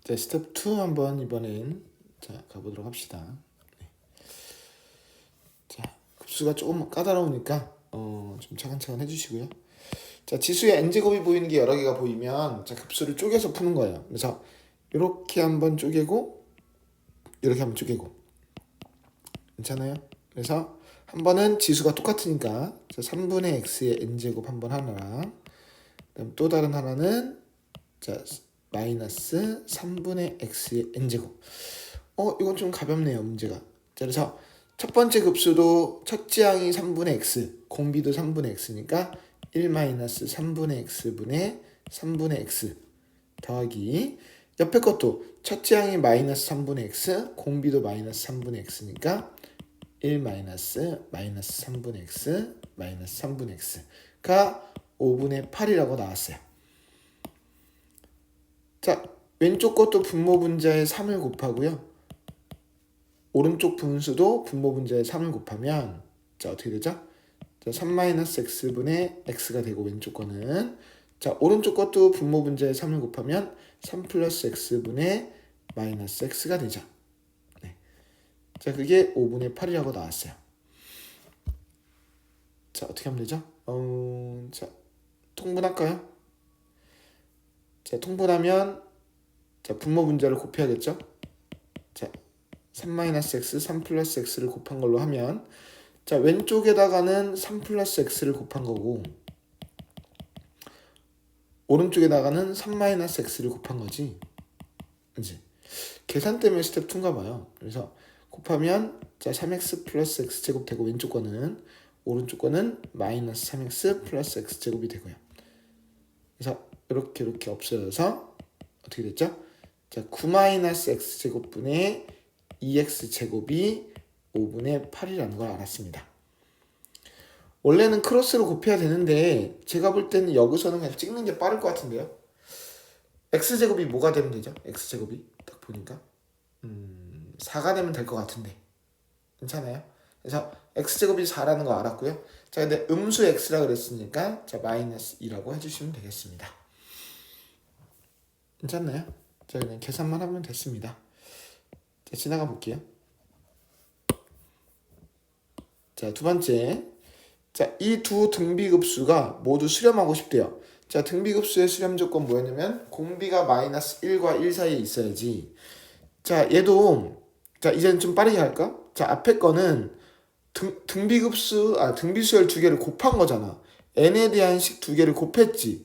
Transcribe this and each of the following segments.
자, 스텝 2 한번 이번엔 가보도록 합시다. 네. 자, 급수가 조금 까다로우니까 좀 차근차근 해주시고요. 자, 지수의 n제곱이 보이는 게 여러 개가 보이면 자, 급수를 쪼개서 푸는 거예요. 그래서 이렇게 한번 쪼개고 이렇게 한번 쪼개고 괜찮아요? 그래서 한 번은 지수가 똑같으니까 자, 3분의 x의 n제곱 한 번 하나랑 그다음 또 다른 하나는 자 마이너스 3분의 x의 n제곱. 이건 좀 가볍네요, 문제가. 자, 그래서 첫 번째 급수도 첫째 항이 3분의 x, 공비도 3분의 x니까 1 마이너스 3분의 x분의 3분의 x 더하기 옆에 것도 첫째 항이 마이너스 3분의 x, 공비도 마이너스 3분의 x니까 1 마이너스 3분의 x 마이너스 3분의 x가 5분의 8이라고 나왔어요. 자, 왼쪽 것도 분모 분자에 3을 곱하고요. 오른쪽 분수도 분모 분자에 3을 곱하면 자, 어떻게 되죠? 자, 3-x분의 x가 되고 왼쪽 거는 자, 오른쪽 것도 분모 분자에 3을 곱하면 3 플러스 x분의 마이너스 x가 되죠. 네. 자, 그게 5분의 8이라고 나왔어요. 자, 어떻게 하면 되죠? 자, 통분할까요? 자, 통분하면 자, 분모 분자를 곱해야겠죠? 자, 3-x, 3 플러스 x를 곱한 걸로 하면 자, 왼쪽에다가는 3 플러스 x를 곱한 거고 오른쪽에다가는 3-x를 곱한 거지. 이제 계산 때문에 스텝 2인가 봐요. 그래서 곱하면 자, 3x 플러스 x제곱 되고 왼쪽 거는 오른쪽 거는 마이너스 3x 플러스 x제곱이 되고요. 그래서 이렇게 없어져서 어떻게 됐죠? 자, 9-x제곱분의 2x제곱이 5분의 8이라는 걸 알았습니다. 원래는 크로스로 곱해야 되는데 제가 볼 때는 여기서는 그냥 찍는 게 빠를 것 같은데요. x제곱이 뭐가 되면 되죠? x제곱이 딱 보니까 4가 되면 될 것 같은데 괜찮아요? 그래서 x제곱이 4라는 거 알았고요. 자, 근데 음수 x라 그랬으니까 자, 마이너스 2라고 해주시면 되겠습니다. 괜찮나요? 자, 그냥 계산만 하면 됐습니다. 자, 지나가 볼게요. 자, 두 번째. 자, 이 두 등비급수가 모두 수렴하고 싶대요. 자, 등비급수의 수렴 조건 뭐였냐면 공비가 마이너스 1과 1 사이에 있어야지. 자, 얘도 자, 이제는 좀 빠르게 할까? 자, 앞에 거는 등비수열 두 개를 곱한 거잖아. n에 대한 식 두 개를 곱했지.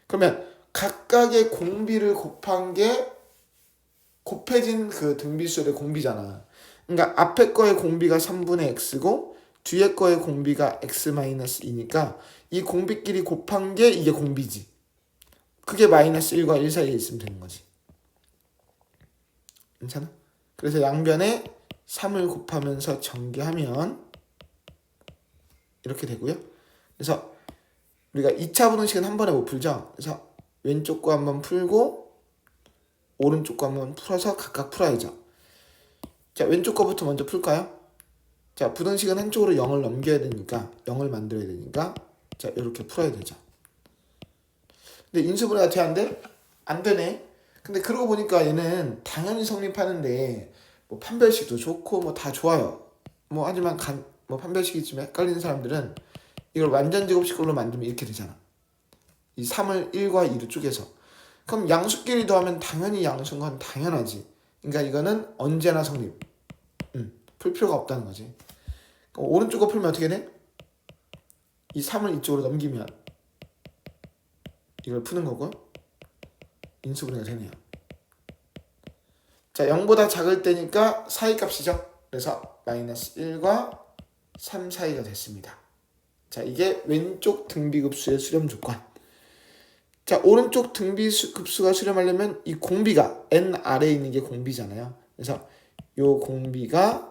그러면 각각의 공비를 곱한 게 곱해진 그 등비수열의 공비잖아. 그러니까 앞에 거의 공비가 3분의 x고 뒤에 거의 공비가 x-2니까 이 공비끼리 곱한 게 이게 공비지. 그게 마이너스 1과 1 사이에 있으면 되는 거지. 괜찮아? 그래서 양변에 3을 곱하면서 전개하면 이렇게 되고요. 그래서 우리가 2차 분원식은 한 번에 못 풀죠. 그래서 왼쪽 거 한번 풀고 오른쪽 거 한번 풀어서 각각 풀어야죠. 자, 왼쪽 거부터 먼저 풀까요? 자, 부등식은 한쪽으로 0을 넘겨야 되니까 0을 만들어야 되니까 자, 이렇게 풀어야 되죠. 근데 인수분해가 돼야 안 돼? 안 되네. 근데 그러고 보니까 얘는 당연히 성립하는데 뭐 판별식도 좋고 뭐 다 좋아요. 뭐 하지만 뭐 판별식이 좀 헷갈리는 사람들은 이걸 완전 제곱식으로 만들면 이렇게 되잖아. 이 3을 1과 2로 쪼개서. 그럼 양수끼리 더하면 당연히 양수인 건 당연하지. 그러니까 이거는 언제나 성립. 풀 필요가 없다는 거지. 그럼 오른쪽 거 풀면 어떻게 돼? 이 3을 이쪽으로 넘기면 이걸 푸는 거고 인수분해가 되네요. 자, 0보다 작을 때니까 사이값이죠. 그래서 마이너스 1과 3 사이가 됐습니다. 자, 이게 왼쪽 등비급수의 수렴 조건. 자, 오른쪽 등비급수가 수렴하려면 이 공비가 n 아래에 있는 게 공비잖아요. 그래서 이 공비가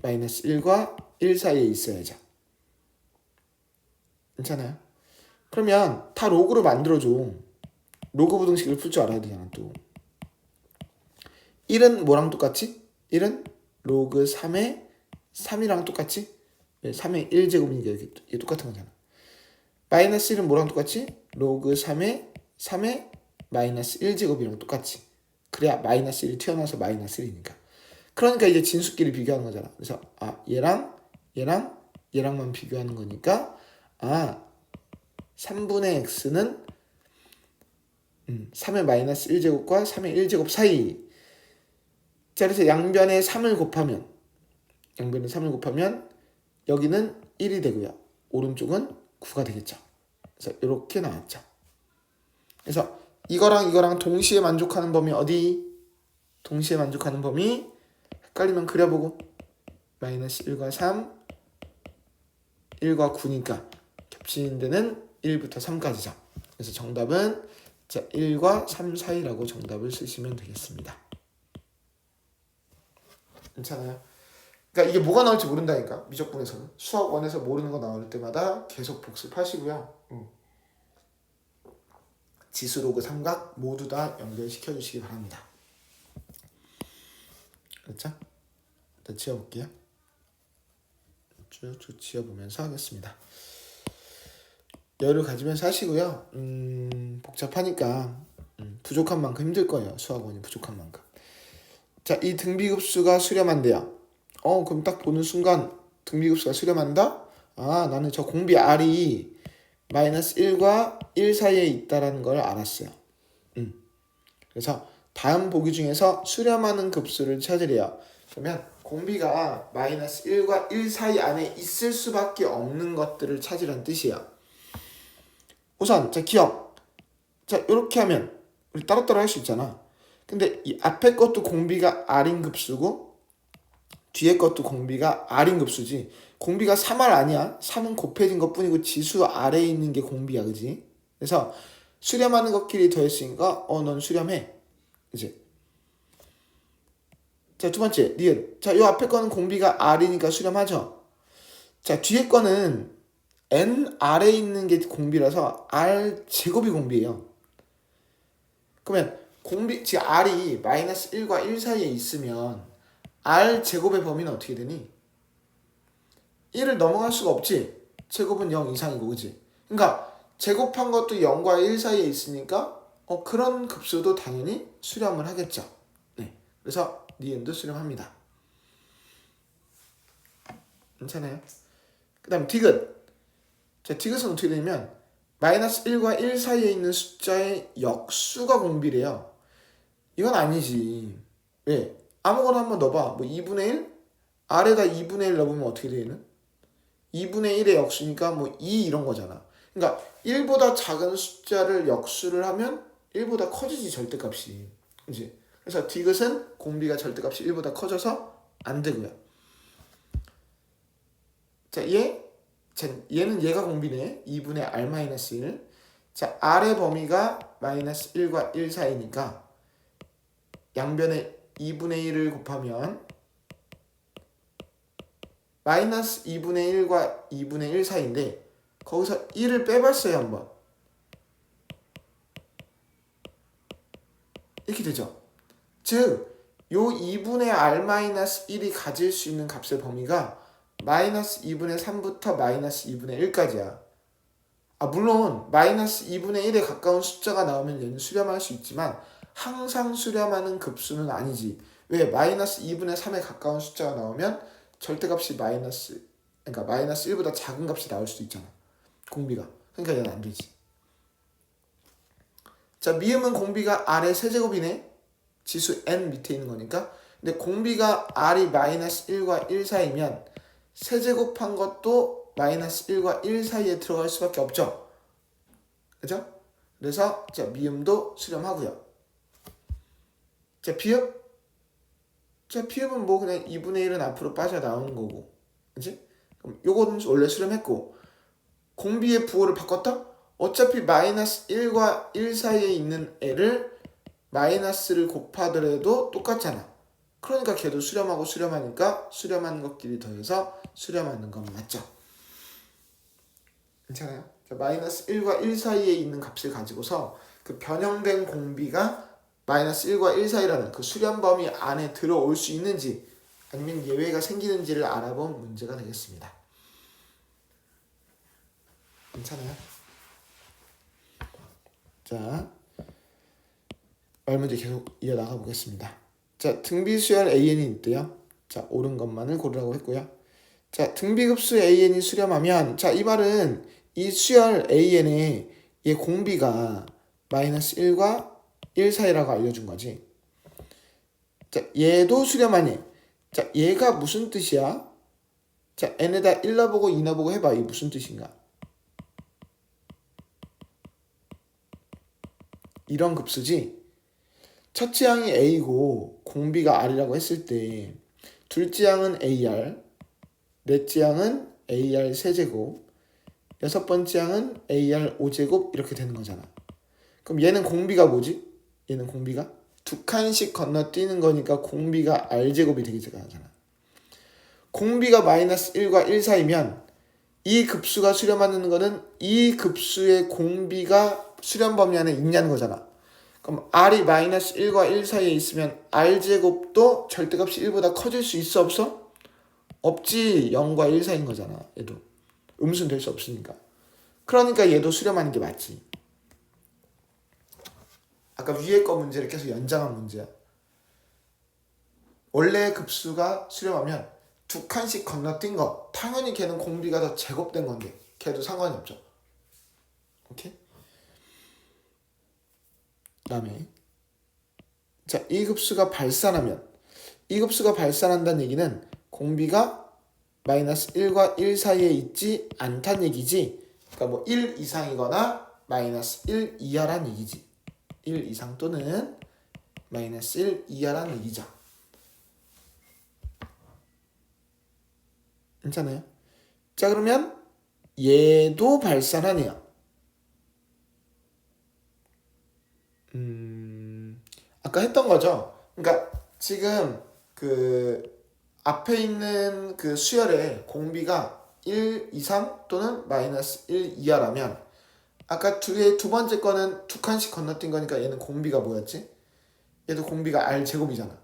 마이너스 1과 1 사이에 있어야죠. 괜찮아요? 그러면 다 로그로 만들어줘. 로그 부등식을 풀 줄 알아야 되잖아 또. 1은 뭐랑 똑같지? 1은 로그 3의 3이랑 똑같지? 3의 1제곱이니까 이게 똑같은 거잖아. 마이너스 1은 뭐랑 똑같지? 로그 3의 3의 마이너스 1제곱이랑 똑같지. 그래야 마이너스 1이 튀어나와서 마이너스 1이니까. 그러니까 이제 진수끼리 비교하는 거잖아. 그래서 얘랑만 비교하는 거니까 3분의 x는 3의 마이너스 1제곱과 3의 1제곱 사이. 자, 그래서 양변에 3을 곱하면 여기는 1이 되고요. 오른쪽은 9가 되겠죠. 그래서 이렇게 나왔죠. 그래서 이거랑 동시에 만족하는 범위 어디? 동시에 만족하는 범위 헷갈리면 그려보고 마이너스 1과 3, 1과 9니까 겹치는 데는 1부터 3까지죠. 그래서 정답은 1과 3 사이라고 정답을 쓰시면 되겠습니다. 괜찮아요? 그러니까 이게 뭐가 나올지 모른다니까. 미적분에서는 수학 1에서 모르는 거 나올 때마다 계속 복습하시고요. 지수로그 삼각 모두 다 연결시켜 주시기 바랍니다. 그렇죠? 일단 지워볼게요. 쭉쭉 지워보면서 하겠습니다. 여유를 가지면서 하시고요. 복잡하니까 부족한 만큼 힘들 거예요. 수학원이 부족한 만큼. 자, 이 등비급수가 수렴한대요. 그럼 딱 보는 순간 등비급수가 수렴한다? 나는 저 공비 R이 마이너스 1과 1 사이에 있다라는 걸 알았어요. 그래서 다음 보기 중에서 수렴하는 급수를 찾으래요. 그러면 공비가 마이너스 1과 1 사이 안에 있을 수밖에 없는 것들을 찾으라는 뜻이에요. 우선 기억. 이렇게 하면 우리 따로따로 할 수 있잖아. 근데 이 앞에 것도 공비가 R인 급수고 뒤에 것도 공비가 R인 급수지. 공비가 3R 아니야. 3은 곱해진 것뿐이고 지수 아래에 있는 게 공비야, 그지? 그래서 수렴하는 것끼리 더했으니까 넌 수렴해. 이제 자, 두 번째 니은. 자, 요 앞에 거는 공비가 R이니까 수렴하죠. 자, 뒤에 거는 N 아래에 있는 게 공비라서 R 제곱이 공비예요. 그러면 지금 R이 마이너스 1과 1 사이에 있으면 R 제곱의 범위는 어떻게 되니? 1을 넘어갈 수가 없지. 제곱은 0 이상이고, 그지? 그러니까 제곱한 것도 0과 1 사이에 있으니까 그런 급수도 당연히 수렴을 하겠죠. 네. 그래서 니은도 수렴합니다. 괜찮아요? 그 다음 디귿. 자, 디귿은 어떻게 되냐면 마이너스 1과 1 사이에 있는 숫자의 역수가 공비래요. 이건 아니지. 왜? 아무거나 한번 넣어봐. 2분의 1? 아래다 2분의 1 넣으면 어떻게 되는? 2분의 1의 역수니까 2 이런 거잖아. 그러니까 1보다 작은 숫자를 역수를 하면 1보다 커지지, 절대값이. 그치? 그래서 디귿은 공비가 절대값이 1보다 커져서 안 되고요. 자, 얘는 얘가 공비네. 2분의 R-1. 자, R의 범위가 마이너스 1과 1 사이니까 양변에 2분의 1을 곱하면 마이너스 2분의 1과 2분의 1 사이인데 거기서 1을 빼봤어요, 한번. 이렇게 되죠. 즉, 요 2분의 R-1이 가질 수 있는 값의 범위가 마이너스 2분의 3부터 마이너스 2분의 1까지야. 물론 마이너스 2분의 1에 가까운 숫자가 나오면 얘는 수렴할 수 있지만 항상 수렴하는 급수는 아니지. 왜? 마이너스 2분의 3에 가까운 숫자가 나오면 절대값이 그러니까 마이너스 1보다 작은 값이 나올 수도 있잖아. 공비가. 그러니까 얘는 안 되지. 자, 미음은 공비가 R의 세제곱이네. 지수 n 밑에 있는 거니까. 근데 공비가 R이 마이너스 1과 1 사이면 세제곱한 것도 마이너스 1과 1 사이에 들어갈 수밖에 없죠. 그죠? 그래서 자, 미음도 수렴하고요. 자, 비읍. 자, 비읍은 그냥 2분의 1은 앞으로 빠져나오는 거고. 그치? 그럼 요거는 원래 수렴했고. 공비의 부호를 바꿨다? 어차피 마이너스 1과 1 사이에 있는 애를 마이너스를 곱하더라도 똑같잖아. 그러니까 걔도 수렴하고 수렴하니까 수렴하는 것끼리 더해서 수렴하는 건 맞죠. 괜찮아요? 자, 마이너스 1과 1 사이에 있는 값을 가지고서 그 변형된 공비가 마이너스 1과 1 사이라는 그 수렴 범위 안에 들어올 수 있는지 아니면 예외가 생기는지를 알아본 문제가 되겠습니다. 괜찮아요? 자, 말문제 계속 이어나가 보겠습니다. 자, 등비수열 AN이 있대요. 자, 옳은 것만을 고르라고 했고요. 자, 등비급수 AN이 수렴하면, 자, 이 말은 이 수열 AN의 얘 공비가 마이너스 1과 1 사이라고 알려준 거지. 자, 얘도 수렴하니. 자, 얘가 무슨 뜻이야? 자, n에다 1 넣어보고 2 넣어보고 해봐. 이게 무슨 뜻인가? 이런 급수지. 첫째 항이 a고 공비가 r이라고 했을 때 둘째 항은 ar, 넷째 항은 ar 세제곱, 여섯 번째 항은 ar 5제곱 이렇게 되는 거잖아. 그럼 얘는 공비가 뭐지? 얘는 공비가 두 칸씩 건너뛰는 거니까 공비가 r제곱이 되잖아. 공비가 마이너스 1과 1 사이면 이 급수가 수렴하는 거는 이 급수의 공비가 수렴 범위 안에 있냐는 거잖아. 그럼 r이 마이너스 1과 1 사이에 있으면 r제곱도 절대값이 1보다 커질 수 있어 없어? 없지. 0과 1 사이인 거잖아. 얘도 음수는 될 수 없으니까. 그러니까 얘도 수렴하는 게 맞지. 아까 위에 거 문제를 계속 연장한 문제야. 원래 급수가 수렴하면 두 칸씩 건너뛴 거 당연히 걔는 공비가 더 제곱된 건데 걔도 상관이 없죠. 오케이? 그다음에 자, 이 급수가 발산하면 이 급수가 발산한다는 얘기는 공비가 마이너스 1과 1 사이에 있지 않다는 얘기지. 그러니까 뭐 1 이상이거나 마이너스 1 이하란 얘기지. 1 이상 또는 마이너스 1 이하란 얘기죠. 괜찮아요? 자, 그러면 얘도 발산하네요. 아까 했던 거죠. 그러니까 지금 그 앞에 있는 그 수열의 공비가 1 이상 또는 마이너스 1 이하라면 아까 두 번째 거는 두 칸씩 건너뛴 거니까 얘는 공비가 뭐였지? 얘도 공비가 r 제곱이잖아.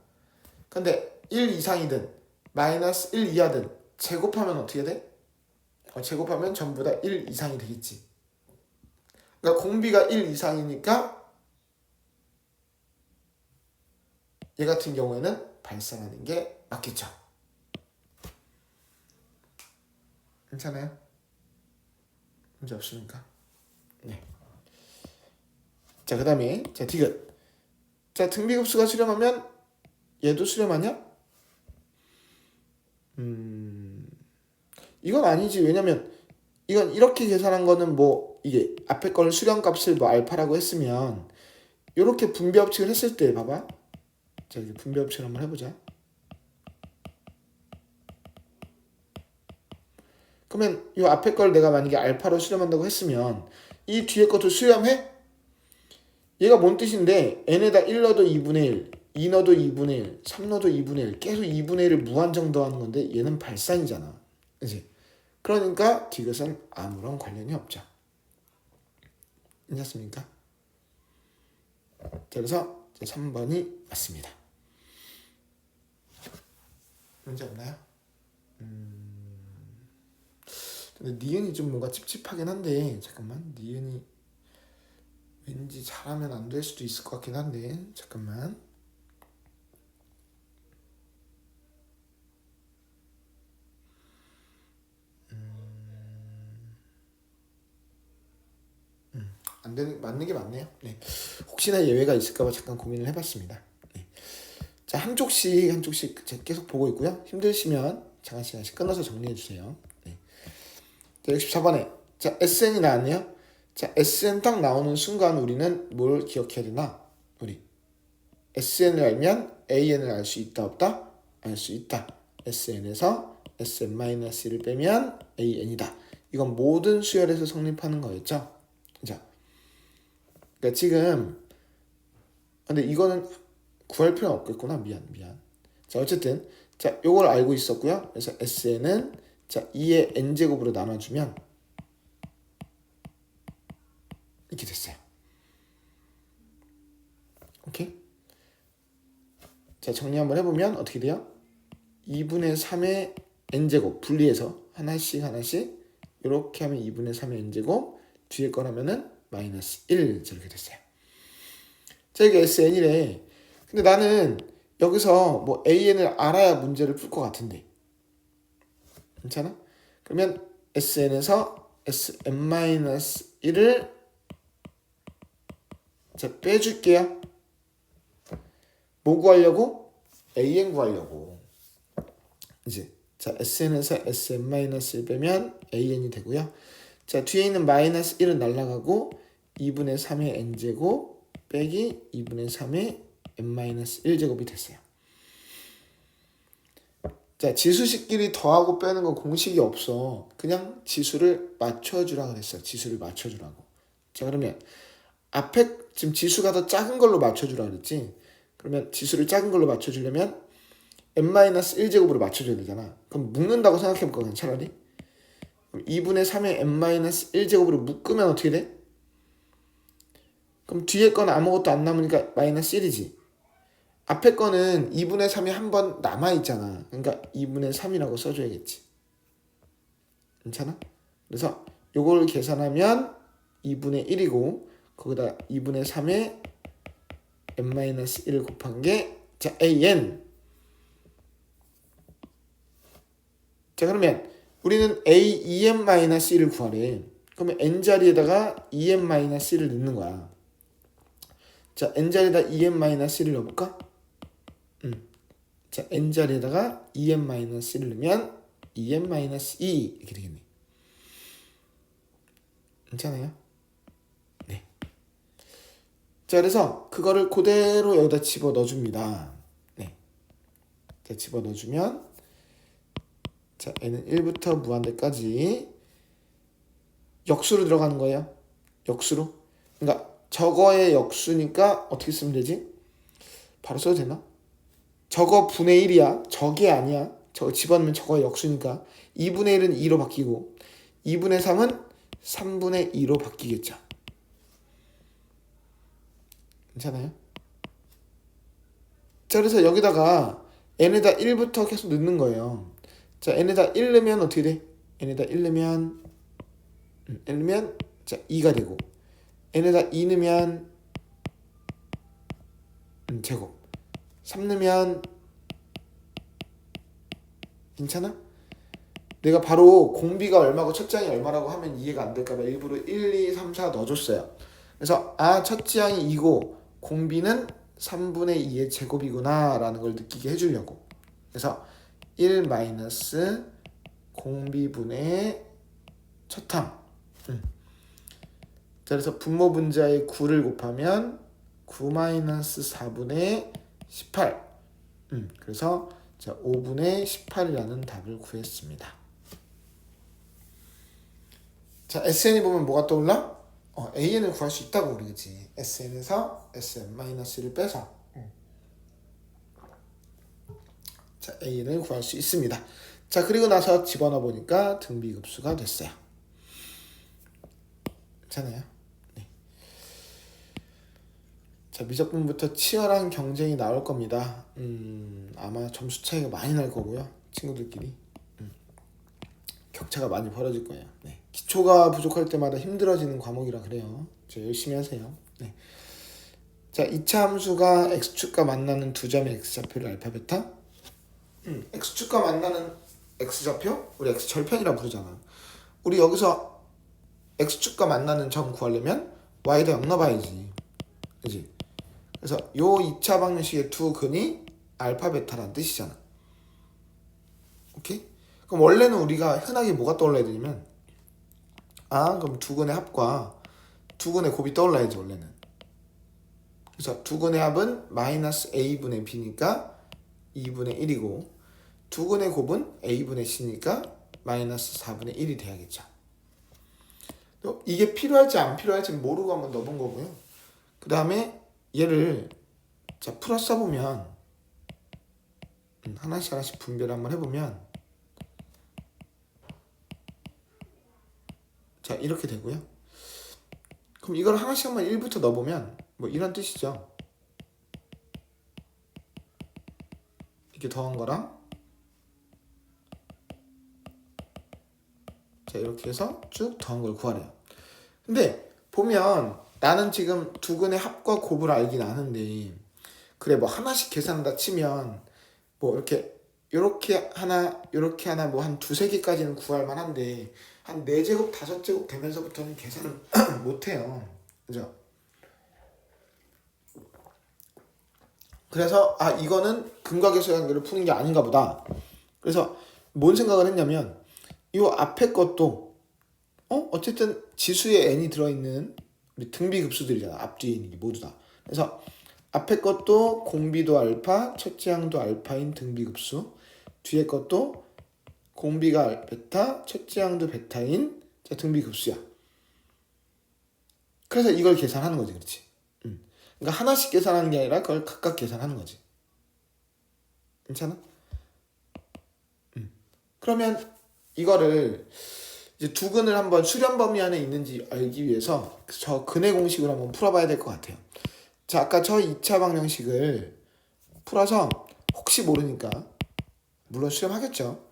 근데 1 이상이든 마이너스 1 이하든 제곱하면 어떻게 돼? 제곱하면 전부 다 1 이상이 되겠지. 그러니까 공비가 1 이상이니까 얘 같은 경우에는 발산하는 게 맞겠죠. 괜찮아요? 문제 없습니까? 네. 자, 그 다음에 자, 디귿. 자, 등비급수가 수렴하면 얘도 수렴하냐? 이건 아니지. 왜냐면 이건 이렇게 계산한 거는 뭐 이게 앞에 걸 수렴값을 뭐 알파라고 했으면 이렇게 분배법칙을 했을 때 봐봐. 자, 이제 분배법칙을 한번 해보자. 그러면 이 앞에 걸 내가 만약에 알파로 수렴한다고 했으면 이 뒤에 것도 수렴해? 얘가 뭔 뜻인데 n에다 1 넣어도 2분의 1, 2 넣어도 2분의 1, 3 넣어도 2분의 1 계속 2분의 1을 무한정 더하는 건데 얘는 발산이잖아. 그치? 그러니까 디귿은 아무런 관련이 없죠. 괜찮습니까? 자, 그래서 3번이 맞습니다. 문제 없나요? 근데 니은이 좀 뭔가 찝찝하긴 한데 잠깐만, 니은이 왠지 잘하면 안 될 수도 있을 것 같긴 한데 잠깐만. 안 되는 맞는 게 맞네요. 네. 혹시나 예외가 있을까봐 잠깐 고민을 해봤습니다. 네. 자, 한쪽씩 제가 계속 보고 있고요. 힘드시면 잠깐 시간씩 끊어서 정리해 주세요. 네. 자, 64번에 자, SN이 나왔네요. 자, SN 딱 나오는 순간 우리는 뭘 기억해야 되나? 우리 SN을 알면 AN을 알 수 있다 없다? 알 수 있다. SN에서 SN-1을 빼면 AN이다. 이건 모든 수열에서 성립하는 거였죠. 자, 그러니까 지금 근데 이거는 구할 필요는 없겠구나. 미안. 자, 어쨌든 자, 요걸 알고 있었고요. 그래서 SN은 자, 2의 n제곱으로 나눠주면 이렇게 됐어요. 오케이? 자, 정리 한번 해보면 어떻게 돼요? 2분의 3의 n제곱 분리해서 하나씩 이렇게 하면 2분의 3의 n제곱 뒤에 거 하면은 마이너스 1 이렇게 됐어요. 자, 이게 SN이래. 근데 나는 여기서 뭐 AN을 알아야 문제를 풀 것 같은데. 괜찮아? 그러면 SN에서 Sn-1을 자, 빼줄게요. 뭐 구하려고? AN 구하려고. 이제 자, SN에서 Sn-1 빼면 AN이 되고요. 자, 뒤에 있는 마이너스 1은 날라가고 2분의 3의 n제곱 빼기 2분의 3의 n-1제곱이 됐어요. 자, 지수식끼리 더하고 빼는 건 공식이 없어. 그냥 지수를 맞춰주라 그랬어요. 지수를 맞춰주라고. 자, 그러면 앞에 지금 지수가 더 작은 걸로 맞춰주라 그랬지. 그러면 지수를 작은 걸로 맞춰주려면 n-1제곱으로 맞춰줘야 되잖아. 그럼 묶는다고 생각해볼까, 차라리? 2분의 3의 n-1제곱으로 묶으면 어떻게 돼? 그럼 뒤에 거는 아무것도 안 남으니까 마이너스 1이지. 앞에 거는 2분의 3이 한 번 남아있잖아. 그러니까 2분의 3이라고 써줘야겠지. 괜찮아? 그래서 요걸 계산하면 2분의 1이고 거기다 2분의 3에 n-1 곱한 게 자, an. 자, 그러면 우리는 a2n-1을 구하래. 그러면 n자리에다가 2n-1을 넣는 거야. 자, n자리에다 2n-1을 넣어볼까? 자, n자리에다가 2n-1을 넣으면 2n-2 이렇게 되겠네. 괜찮아요? 네. 자, 그래서 그거를 그대로 여기다 집어 넣어줍니다. 네. 자, 집어 넣어주면 자, n은 1부터 무한대까지 역수로 들어가는 거예요. 역수로. 그러니까 저거의 역수니까 어떻게 쓰면 되지? 바로 써도 되나? 저거 분의 1이야. 저게 아니야. 저거 집어넣으면 저거의 역수니까 2분의 1은 2로 바뀌고 2분의 3은 3분의 2로 바뀌겠죠. 괜찮아요? 자, 그래서 여기다가 n에다 1부터 계속 넣는 거예요. 자, n에다 1 넣으면 어떻게 돼? n에다 1 넣으면 자, 2가 되고 n에다 2 넣으면 제곱 3 넣으면 괜찮아? 내가 바로 공비가 얼마고 첫장이 얼마라고 하면 이해가 안 될까봐 일부러 1, 2, 3, 4 넣어줬어요. 그래서 첫장이 2고 공비는 3분의 2의 제곱이구나 라는 걸 느끼게 해주려고. 그래서 1 마이너스 공비분의 첫항. 자, 그래서 분모 분자의 9를 곱하면 9 마이너스 4분의 18. 그래서 자, 5분의 18이라는 답을 구했습니다. 자, SN이 보면 뭐가 떠올라? AN을 구할 수 있다고 그러겠지. SN에서 SN-를 빼서 자, AN을 구할 수 있습니다. 자, 그리고 나서 집어넣어 보니까 등비급수가 됐어요. 괜찮아요? 네. 자, 미적분부터 치열한 경쟁이 나올 겁니다. 아마 점수 차이가 많이 날 거고요. 친구들끼리. 격차가 많이 벌어질 거예요. 네. 기초가 부족할 때마다 힘들어지는 과목이라 그래요. 열심히 하세요. 네. 자, 2차 함수가 x축과 만나는 두 점의 x좌표를 알파 베타. x축과 만나는 x좌표? 우리 x절편이라 부르잖아. 우리 여기서 x축과 만나는 점 구하려면 y에다 0 넣어봐야지. 그지? 그래서 요 2차 방정식의 두 근이 알파 베타라는 뜻이잖아. 오케이? 그럼 원래는 우리가 흔하게 뭐가 떠올라야 되냐면 그럼 두 근의 합과 두 근의 곱이 떠올라야지 원래는. 그래서 두 근의 합은 마이너스 a분의 b니까 2분의 1이고 두 근의 곱은 a분의 c니까 마이너스 4분의 1이 돼야겠죠. 또 이게 필요할지 안 필요할지 모르고 한번 넣어본 거고요. 그 다음에 얘를 자 풀어 써보면 하나씩 분배를 한번 해보면 자 이렇게 되고요. 그럼 이걸 하나씩 한번 1부터 넣어보면 뭐 이런 뜻이죠. 이렇게 더한 거랑 자 이렇게 해서 쭉 더한 걸 구하래요. 근데 보면 나는 지금 두근의 합과 곱을 알긴 아는데 그래 뭐 하나씩 계산한다 치면 뭐 이렇게 하나 뭐 한 두세 개까지는 구할 만한데 한 4제곱 5제곱 되면서부터는 계산을 못 해요. 그죠? 그래서 이거는 근각에서의 관계를 푸는 게 아닌가 보다. 그래서 뭔 생각을 했냐면 이 앞에 것도 어쨌든 지수에 n이 들어있는 우리 등비급수들이잖아. 앞뒤에 있는 게 모두 다. 그래서 앞에 것도 공비도 알파, 첫째 항도 알파인 등비급수, 뒤에 것도 공비가 베타, 첫째 항도 베타인 등비급수야. 그래서 이걸 계산하는 거지, 그렇지? 그러니까 하나씩 계산하는 게 아니라 그걸 각각 계산하는 거지. 괜찮아? 그러면 이거를 이제 두근을 한번 수렴 범위 안에 있는지 알기 위해서 저 근의 공식으로 한번 풀어봐야 될 것 같아요. 자, 아까 저 2차 방정식을 풀어서 혹시 모르니까 물론 수렴하겠죠.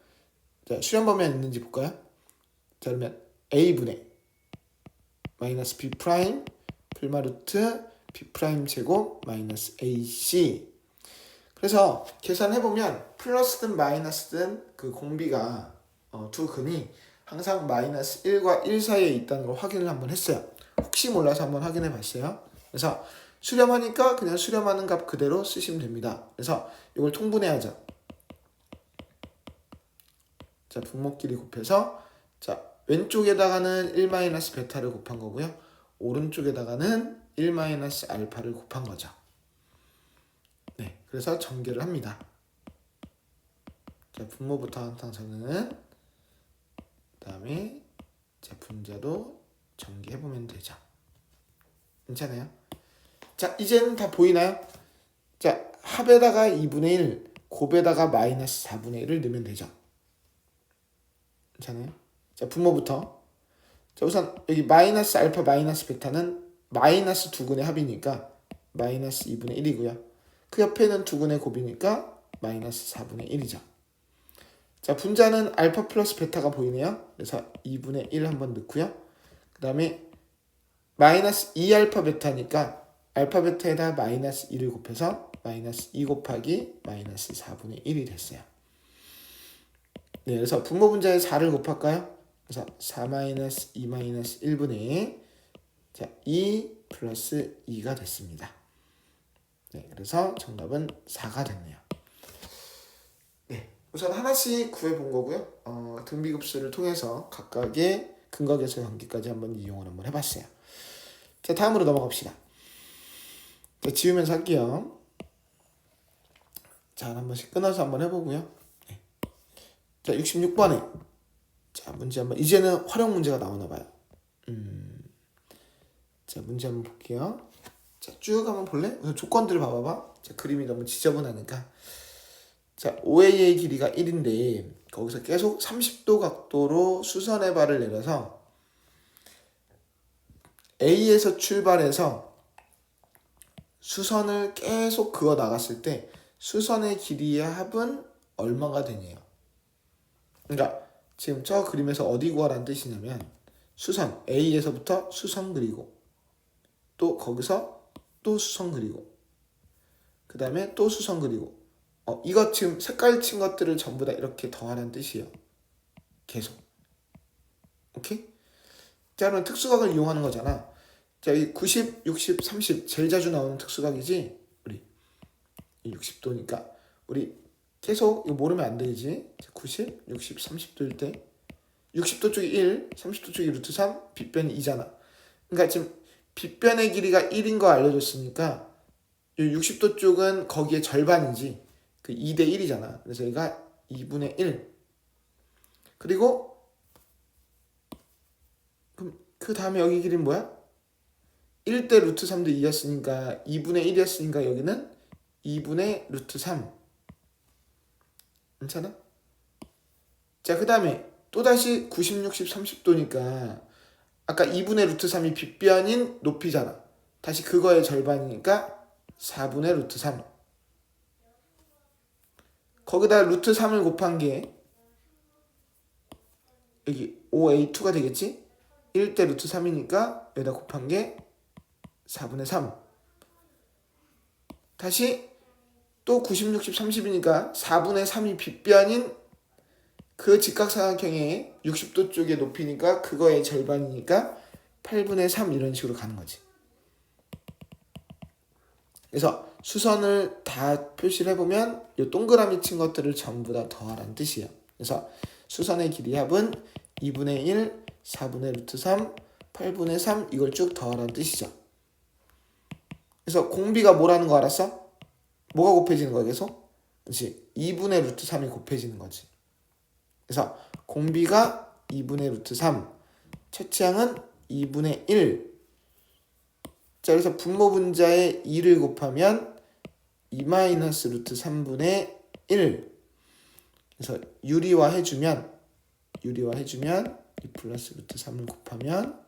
자, 수렴 범위 안에 있는지 볼까요? 자, 그러면 a분의 마이너스 b 프라임 풀마 루트 b 프라임 제곱 마이너스 ac. 그래서 계산해보면 플러스든 마이너스든 그 공비가 두 근이 항상 마이너스 1과 1 사이에 있다는 걸 확인을 한번 했어요. 혹시 몰라서 한번 확인해 봤어요. 그래서 수렴하니까 그냥 수렴하는 값 그대로 쓰시면 됩니다. 그래서 이걸 통분해야죠. 자, 분모끼리 곱해서 자, 왼쪽에다가는 1-베타를 곱한 거고요. 오른쪽에다가는 1-알파를 곱한 거죠. 네, 그래서 전개를 합니다. 자, 분모부터 항상 저는 그다음에 자, 분자도 전개해보면 되죠. 괜찮아요? 자, 이제는 다 보이나요? 자, 합에다가 2분의 1, 곱에다가 마이너스 4분의 1을 넣으면 되죠. 괜찮아요? 자, 분모부터. 자, 우선 여기 마이너스 알파 마이너스 베타는 마이너스 두근의 합이니까 마이너스 2분의 1이고요. 그 옆에는 두근의 곱이니까 마이너스 4분의 1이죠. 자, 분자는 알파 플러스 베타가 보이네요. 그래서 2분의 1 한번 넣고요. 그 다음에 마이너스 2알파 베타니까 알파 베타에다 마이너스 2를 곱해서 마이너스 2 곱하기 마이너스 4분의 1이 됐어요. 네, 그래서 분모 분자에 4를 곱할까요? 그래서 4 마이너스 2 마이너스 1분의 자, 2 플러스 2가 됐습니다. 네, 그래서 정답은 4가 됐네요. 네, 우선 하나씩 구해본 거고요. 등비급수를 통해서 각각의 근각에서의 관계까지 한번 이용을 한번 해봤어요. 자, 다음으로 넘어갑시다. 자, 지우면서 할게요. 자, 한 번씩 끊어서 한번 해보고요. 네. 자, 66번에 자, 문제 한번 이제는 활용 문제가 나오나 봐요. 자, 문제 한번 볼게요. 자, 쭉 한번 볼래? 우선 조건들을 봐봐봐. 자, 그림이 너무 지저분하니까. 자, OA의 길이가 1인데 거기서 계속 30도 각도로 수선의 발을 내려서 A에서 출발해서 수선을 계속 그어 나갔을 때 수선의 길이의 합은 얼마가 되냐요. 그러니까 지금 저 그림에서 어디 구하라는 뜻이냐면 수선 A에서부터 수선 그리고 또 거기서 또 수선 그리고 그 다음에 또 수선 그리고 이거 지금 색깔 친 것들을 전부 다 이렇게 더하라는 뜻이에요. 계속. 오케이? 자, 그러면 특수각을 이용하는 거잖아. 자, 이 90, 60, 30 제일 자주 나오는 특수각이지. 우리 60도니까 우리 계속 이거 모르면 안 되지. 90, 60, 30도일 때 60도 쪽이 1, 30도 쪽이 루트 3, 빗변이 2잖아. 그러니까 지금 빗변의 길이가 1인 거 알려줬으니까 이 60도 쪽은 거기에 절반이지. 그 2대 1이잖아. 그래서 얘가 2분의 1. 그리고 그럼 그 다음에 여기 길이는 뭐야? 1대 루트 3도 2였으니까 2분의 1이었으니까 여기는 2분의 루트 3. 괜찮아? 자, 그 다음에 또다시 90, 60, 30도니까 아까 2분의 루트 3이 빗변인 높이잖아. 다시 그거의 절반이니까 4분의 루트 3. 거기다 루트 3을 곱한 게 여기 5A2가 되겠지? 1대 루트 3이니까 여기다 곱한 게 4분의 3. 다시 또 90, 60, 30이니까 4분의 3이 빗변인 그 직각삼각형의 60도 쪽의 높이니까 그거의 절반이니까 8분의 3 이런 식으로 가는 거지. 그래서 수선을 다 표시를 해보면 이 동그라미 친 것들을 전부 다 더하라는 뜻이에요. 그래서 수선의 길이 합은 2분의 1, 4분의 루트 3, 8분의 3 이걸 쭉 더하라는 뜻이죠. 그래서 공비가 뭐라는 거 알았어? 뭐가 곱해지는 거야 계속? 그렇지. 2분의 루트 3이 곱해지는 거지. 그래서 공비가 2분의 루트 3, 채취항은 2분의 1. 자, 그래서 분모 분자에 2를 곱하면 2 마이너스 루트 3분의 1. 그래서 유리화 해주면 2 플러스 루트 3을 곱하면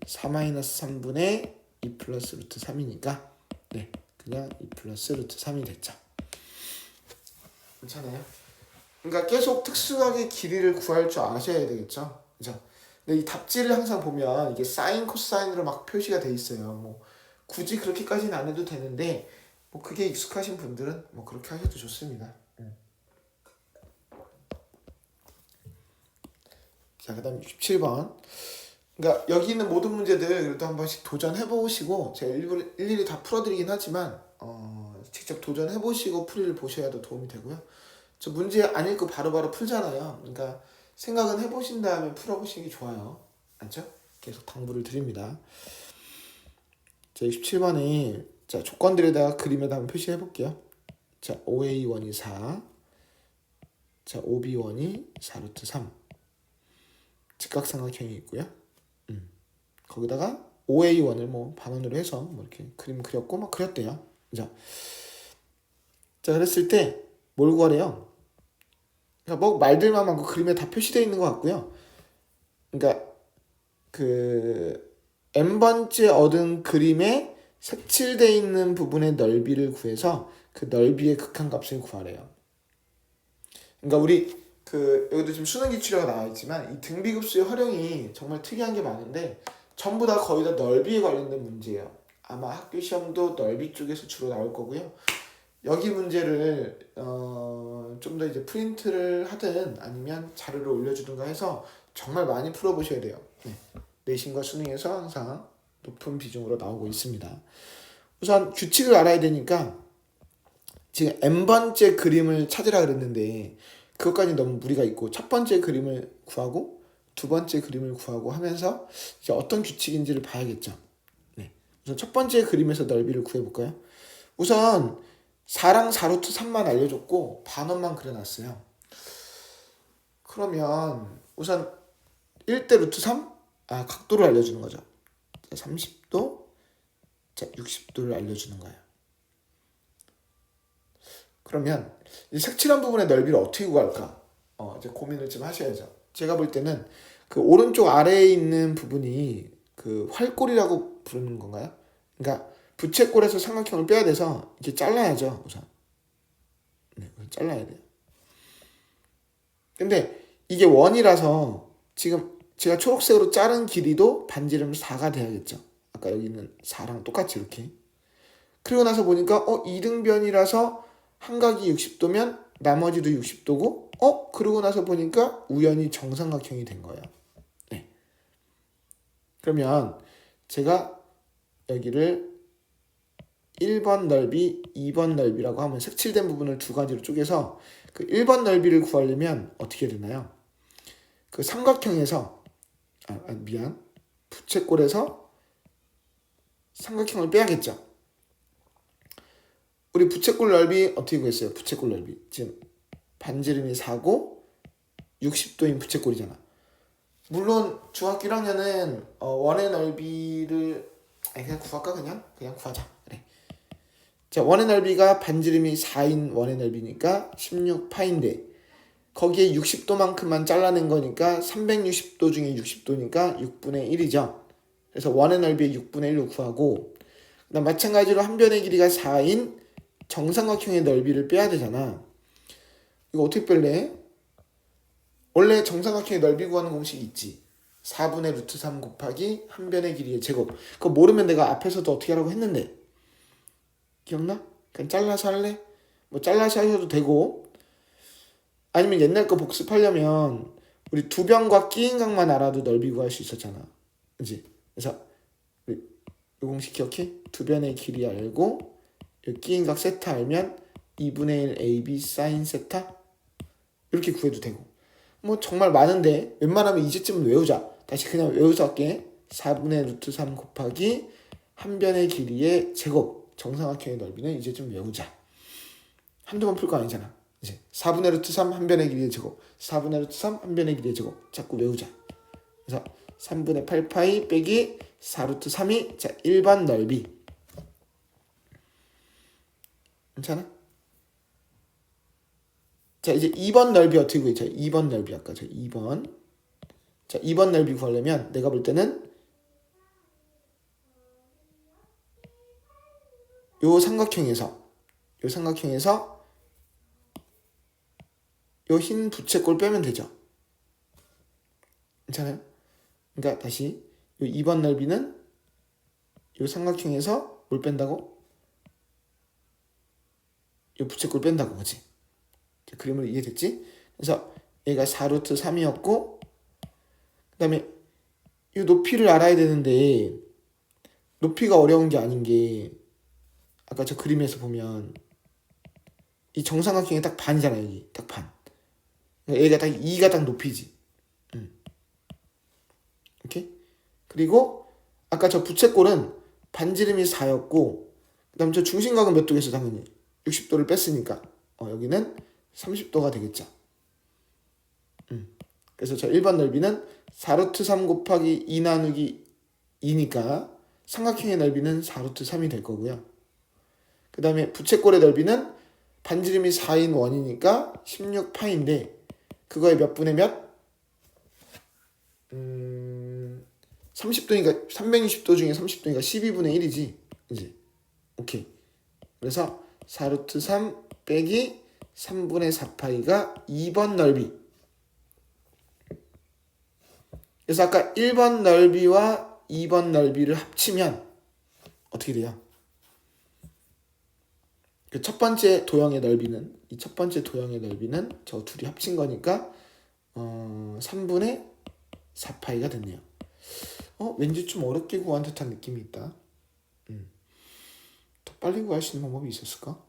4 마이너스 3분의 2 플러스 루트 3이니까 네, 그냥 2 플러스 루트 3이 됐죠. 괜찮아요? 그러니까 계속 특수하게 길이를 구할 줄 아셔야 되겠죠. 그죠? 근데 이 답지를 항상 보면 이게 사인, 코사인으로 막 표시가 돼 있어요. 뭐 굳이 그렇게까지는 안 해도 되는데 뭐 그게 익숙하신 분들은 뭐 그렇게 하셔도 좋습니다. 자, 그다음 67번. 그러니까 여기 있는 모든 문제들 그래도 한 번씩 도전해 보시고 제가 일일이 다 풀어드리긴 하지만 직접 도전해 보시고 풀이를 보셔야 더 도움이 되고요. 저 문제 안 읽고 바로바로 풀잖아요. 그러니까 생각은 해보신 다음에 풀어보시는 게 좋아요. 맞죠? 계속 당부를 드립니다. 자, 67번에 자, 조건들에다가 그림에다 한번 표시해 볼게요. 자, 5A1이 4. 자, 5B1이 4루트 3. 직각삼각형이 있고요. 거기다가 5A1을 뭐 반원으로 해서 뭐 이렇게 그림 그렸고 막 그렸대요. 자, 그랬을 때 뭘 구하래요? 그러니까 뭐 말들만 많고 그림에 다 표시되어 있는 것 같고요. 그러니까 그 n번째 얻은 그림에 색칠되어 있는 부분의 넓이를 구해서 그 넓이의 극한값을 구하래요. 그러니까 우리 그 여기도 지금 수능 기출이라고 나와 있지만 이 등비급수의 활용이 정말 특이한 게 많은데 전부 다 거의 다 넓이에 관련된 문제예요. 아마 학교 시험도 넓이 쪽에서 주로 나올 거고요. 여기 문제를 좀 더 이제 프린트를 하든 아니면 자료를 올려주든가 해서 정말 많이 풀어보셔야 돼요. 네. 내신과 수능에서 항상 높은 비중으로 나오고 있습니다. 우선 규칙을 알아야 되니까 지금 n번째 그림을 찾으라 그랬는데 그것까지 너무 무리가 있고 첫 번째 그림을 구하고 두 번째 그림을 구하고 하면서 이제 어떤 규칙인지를 봐야겠죠. 네. 우선 첫 번째 그림에서 넓이를 구해볼까요? 우선 4랑 4루트 3만 알려줬고 반원만 그려놨어요. 그러면 우선 1대 루트 3? 각도를 알려주는 거죠. 30도, 60도를 알려주는 거예요. 그러면 이 색칠한 부분의 넓이를 어떻게 구할까? 이제 고민을 좀 하셔야죠. 제가 볼 때는 그 오른쪽 아래에 있는 부분이 그 활골이라고 부르는 건가요? 그러니까 부채꼴에서 삼각형을 빼야 돼서 이렇게 잘라야죠, 우선. 네, 잘라야 돼요. 근데 이게 원이라서 지금 제가 초록색으로 자른 길이도 반지름 4가 돼야겠죠. 아까 여기 있는 4랑 똑같이 이렇게. 그리고 나서 보니까 이등변이라서 한 각이 60도면 나머지도 60도고 그러고 나서 보니까 우연히 정삼각형이 된 거예요. 네. 그러면 제가 여기를 1번 넓이, 2번 넓이라고 하면 색칠된 부분을 두 가지로 쪼개서 그 1번 넓이를 구하려면 어떻게 되나요? 그 삼각형에서 부채꼴에서 삼각형을 빼야겠죠. 우리 부채꼴 넓이 어떻게 구했어요? 부채꼴 넓이 지금 반지름이 4고 60도인 부채꼴이잖아. 물론 중학교 1학년은 원의 넓이를 그냥 구할까? 그냥 구하자. 그래. 자, 원의 넓이가 반지름이 4인 원의 넓이니까 16파인데 거기에 60도만큼만 잘라낸 거니까 360도 중에 60도니까 6분의 1이죠. 그래서 원의 넓이의 6분의 1로 구하고 그다음 마찬가지로 한 변의 길이가 4인 정삼각형의 넓이를 빼야 되잖아. 이거 어떻게 뺄래? 원래 정삼각형의 넓이 구하는 공식이 있지. 4분의 루트 3 곱하기 한 변의 길이의 제곱. 그거 모르면 내가 앞에서도 어떻게 하라고 했는데 기억나? 그냥 잘라서 할래? 뭐 잘라서 하셔도 되고, 아니면 옛날 거 복습하려면 우리 두 변과 끼인각만 알아도 넓이 구할 수 있었잖아. 그치? 그래서 이 공식 기억해? 두 변의 길이 알고 끼인각 세타 알면 2분의 1 AB 사인 세타 이렇게 구해도 되고, 뭐 정말 많은데 웬만하면 이제쯤은 외우자. 다시 그냥 외워서 할게. 4분의 루트 3 곱하기 한 변의 길이의 제곱, 정삼각형의 넓이는 이제 좀 외우자. 한두 번 풀 거 아니잖아. 이제 4분의 루트 3 한 변의 길이의 제곱, 4분의 루트 3 한 변의 길이의 제곱 자꾸 외우자. 그래서 3분의 8파이 빼기 4루트 3이 자 1번 넓이. 괜찮아? 자 이제 2번 넓이 어떻게 구해? 자 2번 넓이 아까 저 2번. 자 2번 넓이 구하려면 내가 볼 때는 요 삼각형에서 요 흰 부채꼴 빼면 되죠. 괜찮아요? 그러니까 다시 요 2번 넓이는 요 삼각형에서 뭘 뺀다고? 요 부채꼴 뺀다고, 그치? 그림을 이해됐지? 그래서 얘가 4루트 3이었고 그 다음에 이 높이를 알아야 되는데 높이가 어려운 게 아닌 게 아까 저 그림에서 보면 이 정삼각형이 딱 반이잖아요. 여기 딱 반. 얘가 딱 2가 딱 높이지. 오케이? 그리고 아까 저 부채꼴은 반지름이 4였고 그 다음 저 중심각은 몇 도겠어? 당연히 60도를 뺐으니까 여기는 30도가 되겠죠. 그래서 저 1번 넓이는 4루트 3 곱하기 2 나누기 2니까 삼각형의 넓이는 4루트 3이 될 거고요. 그 다음에 부채꼴의 넓이는 반지름이 4인 원이니까 16파인데 그거의 몇 분의 몇? 30도니까 360도 중에 30도니까 12분의 1이지. 이제 오케이. 그래서 4루트 3 빼기 3분의 4파이가 2번 넓이. 그래서 아까 1번 넓이와 2번 넓이를 합치면 어떻게 돼요? 그 첫 번째 도형의 넓이는 이 첫 번째 도형의 넓이는 저 둘이 합친 거니까 3분의 4파이가 됐네요. 왠지 좀 어렵게 구한 듯한 느낌이 있다. 더 빨리 구할 수 있는 방법이 있었을까?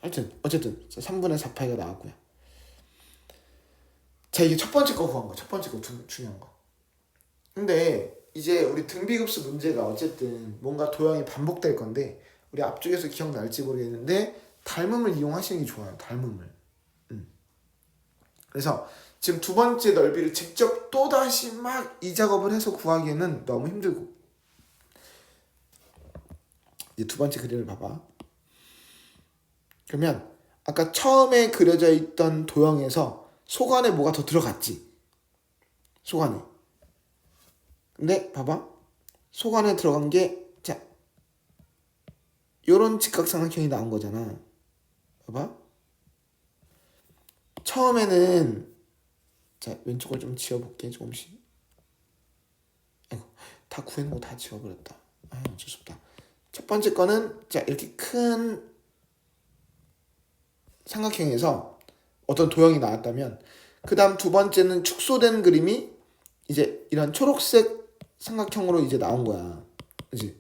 하여튼 어쨌든 3분의 4파이가 나왔고요. 자 이게 첫 번째 거 구한 거, 첫 번째 거 중요한 거. 근데 이제 우리 등비급수 문제가 어쨌든 뭔가 도형이 반복될 건데 우리 앞쪽에서 기억날지 모르겠는데 닮음을 이용하시는 게 좋아요. 닮음을. 그래서 지금 두 번째 넓이를 직접 또다시 막 이 작업을 해서 구하기에는 너무 힘들고, 이제 두 번째 그림을 봐봐. 그러면 아까 처음에 그려져 있던 도형에서 속 안에 뭐가 더 들어갔지? 속 안에. 근데 봐봐. 속 안에 들어간 게 자 요런 직각삼각형이 나온 거잖아. 봐봐. 처음에는 자 왼쪽을 좀 지워볼게. 조금씩. 아이고, 다 구해놓고 다 지워버렸다. 어쩔 수 없다. 첫 번째 거는 자 이렇게 큰 삼각형에서 어떤 도형이 나왔다면 그 다음 두 번째는 축소된 그림이 이제 이런 초록색 삼각형으로 이제 나온 거야. 그치?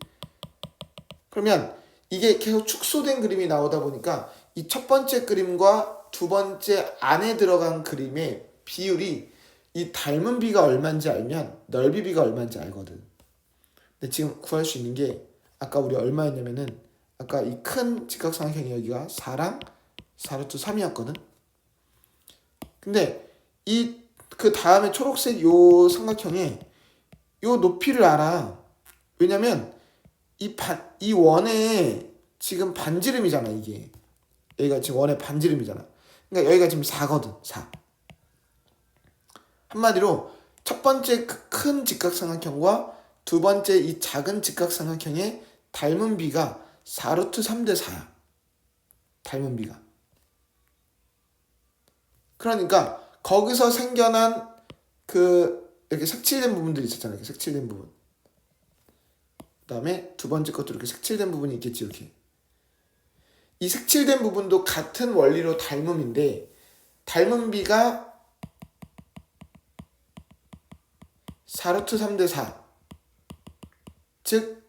그러면 이게 계속 축소된 그림이 나오다 보니까 이 첫 번째 그림과 두 번째 안에 들어간 그림의 비율이 이 닮은 비가 얼마인지 알면 넓이 비가 얼마인지 알거든. 근데 지금 구할 수 있는 게 아까 우리 얼마였냐면은 아까 이 큰 직각삼각형이 여기가 4랑 4루트 3이었거든. 근데 이 그 다음에 초록색 요 삼각형에 요 높이를 알아. 왜냐면 이 원에 지금 반지름이잖아. 이게 여기가 지금 원의 반지름이잖아. 그러니까 여기가 지금 4거든. 4. 한마디로 첫 번째 그 큰 직각삼각형과 두 번째 이 작은 직각삼각형의 닮은 비가 4루트 3대 4야. 닮은 비가. 그러니까 거기서 생겨난 그 이렇게 색칠된 부분들이 있었잖아요. 이렇게 색칠된 부분. 그다음에 두 번째 것도 이렇게 색칠된 부분이 있겠지. 이렇게 이 색칠된 부분도 같은 원리로 닮음인데 닮은 비가 4루트 3대 4, 즉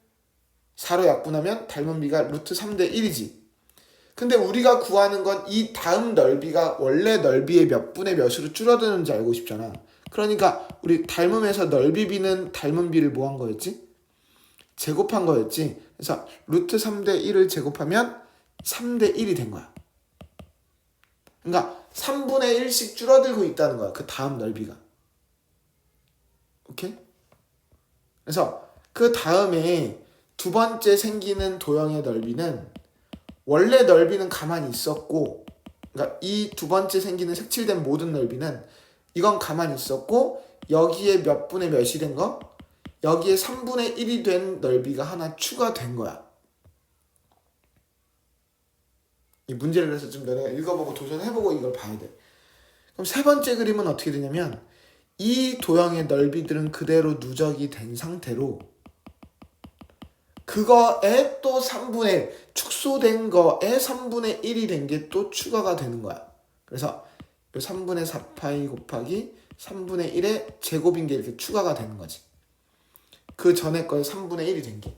4로 약분하면 닮은 비가 루트 3대 1이지. 근데 우리가 구하는 건 이 다음 넓이가 원래 넓이의 몇 분의 몇으로 줄어드는지 알고 싶잖아. 그러니까 우리 닮음에서 넓이 비는 닮은 비를 뭐 한 거였지? 제곱한 거였지. 그래서 루트 3대 1을 제곱하면 3대 1이 된 거야. 그러니까 3분의 1씩 줄어들고 있다는 거야. 그 다음 넓이가. 오케이? 그래서 그 다음에 두 번째 생기는 도형의 넓이는 원래 넓이는 가만히 있었고, 그러니까 이 두 번째 생기는 색칠된 모든 넓이는 이건 가만히 있었고 여기에 몇 분의 몇이 된 거? 여기에 3분의 1이 된 넓이가 하나 추가된 거야. 이 문제를 그래서 좀 너네가 읽어보고 도전해보고 이걸 봐야 돼. 그럼 세 번째 그림은 어떻게 되냐면 이 도형의 넓이들은 그대로 누적이 된 상태로 그거에 또 3분의 1, 축소된 거에 3분의 1이 된 게 또 추가가 되는 거야. 그래서 3분의 4파이 곱하기 3분의 1의 제곱인 게 이렇게 추가가 되는 거지. 그 전에 거에 3분의 1이 된 게.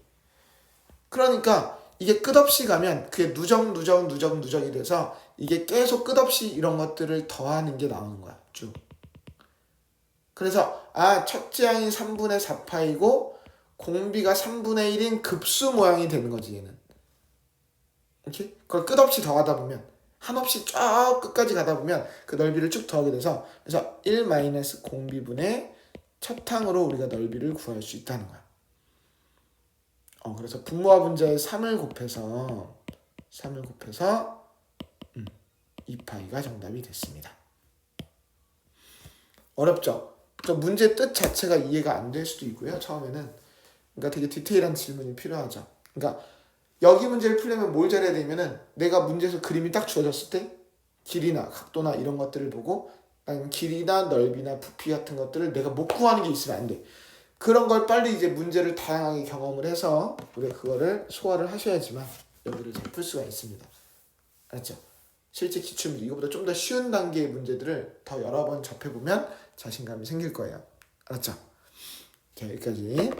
그러니까 이게 끝없이 가면 그게 누적이 돼서 이게 계속 끝없이 이런 것들을 더하는 게 나오는 거야. 쭉. 그래서 첫째 항이 3분의 4파이고 공비가 3분의 1인 급수 모양이 되는 거지 얘는. 이렇게 그걸 끝없이 더하다 보면 한없이 쫙 끝까지 가다 보면 그 넓이를 쭉 더하게 돼서 그래서 1 마이너스 공비분의 첫 항으로 우리가 넓이를 구할 수 있다는 거야. 그래서 분모와 분자에 3을 곱해서 2파이가 정답이 됐습니다. 어렵죠? 저 문제 뜻 자체가 이해가 안 될 수도 있고요. 처음에는. 그러니까 되게 디테일한 질문이 필요하죠. 그러니까 여기 문제를 풀려면 뭘 잘해야 되냐면은 내가 문제에서 그림이 딱 주어졌을 때 길이나 각도나 이런 것들을 보고 아니면 길이나 넓이나 부피 같은 것들을 내가 못 구하는 게 있으면 안 돼. 그런 걸 빨리 이제 문제를 다양하게 경험을 해서 우리가 그거를 소화를 하셔야지만 여기를 잘 풀 수가 있습니다. 알았죠? 실제 기출문제 이거보다 좀 더 쉬운 단계의 문제들을 더 여러 번 접해보면 자신감이 생길 거예요. 알았죠? 자, 여기까지.